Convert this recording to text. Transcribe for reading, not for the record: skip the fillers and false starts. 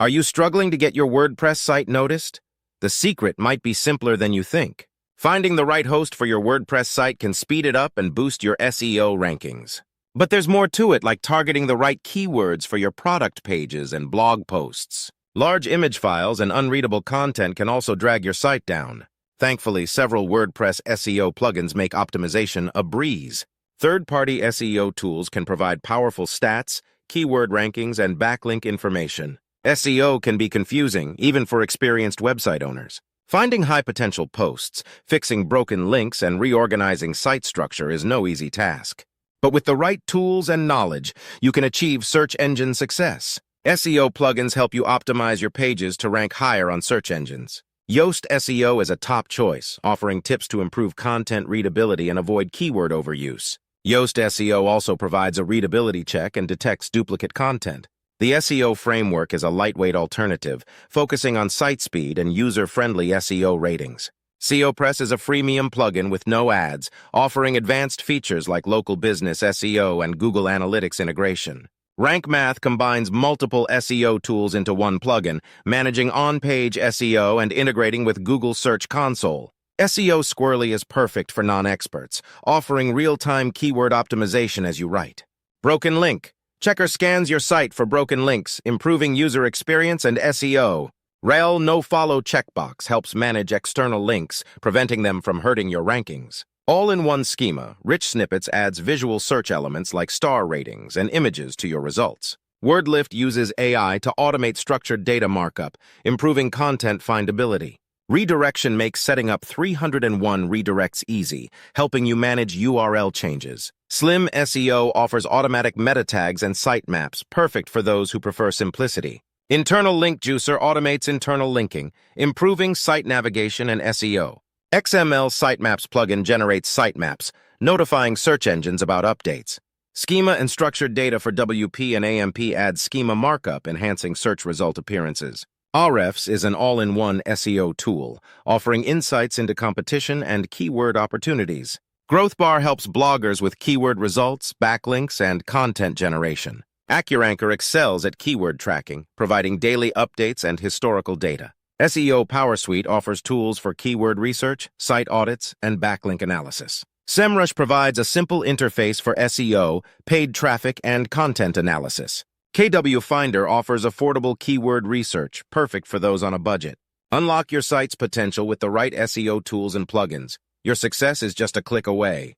Are you struggling to get your WordPress site noticed? The secret might be simpler than you think. Finding the right host for your WordPress site can speed it up and boost your SEO rankings. But there's more to it, like targeting the right keywords for your product pages and blog posts. Large image files and unreadable content can also drag your site down. Thankfully, several WordPress SEO plugins make optimization a breeze. Third-party SEO tools can provide powerful stats, keyword rankings, and backlink information. SEO can be confusing, even for experienced website owners. Finding high-potential posts, fixing broken links, and reorganizing site structure is no easy task. But with the right tools and knowledge, you can achieve search engine success. SEO plugins help you optimize your pages to rank higher on search engines. Yoast SEO is a top choice, offering tips to improve content readability and avoid keyword overuse. Yoast SEO also provides a readability check and detects duplicate content. The SEO framework is a lightweight alternative, focusing on site speed and user-friendly SEO ratings. SEOpress is a freemium plugin with no ads, offering advanced features like local business SEO and Google Analytics integration. Rank Math combines multiple SEO tools into one plugin, managing on-page SEO and integrating with Google Search Console. SEO Squirrely is perfect for non-experts, offering real-time keyword optimization as you write. Broken Link. Checker scans your site for broken links, improving user experience and SEO. Rel No-Follow checkbox helps manage external links, preventing them from hurting your rankings. All-in-one Schema, Rich Snippets adds visual search elements like star ratings and images to your results. WordLift uses AI to automate structured data markup, improving content findability. Redirection makes setting up 301 redirects easy, helping you manage URL changes. Slim SEO offers automatic meta tags and sitemaps, perfect for those who prefer simplicity. Internal Link Juicer automates internal linking, improving site navigation and SEO. XML Sitemaps plugin generates sitemaps, notifying search engines about updates. Schema and structured data for WP and AMP adds schema markup, enhancing search result appearances. Ahrefs is an all-in-one SEO tool, offering insights into competition and keyword opportunities. GrowthBar helps bloggers with keyword results, backlinks, and content generation. AccuRanker excels at keyword tracking, providing daily updates and historical data. SEO PowerSuite offers tools for keyword research, site audits, and backlink analysis. SEMrush provides a simple interface for SEO, paid traffic, and content analysis. KW Finder offers affordable keyword research, perfect for those on a budget. Unlock your site's potential with the right SEO tools and plugins. Your success is just a click away.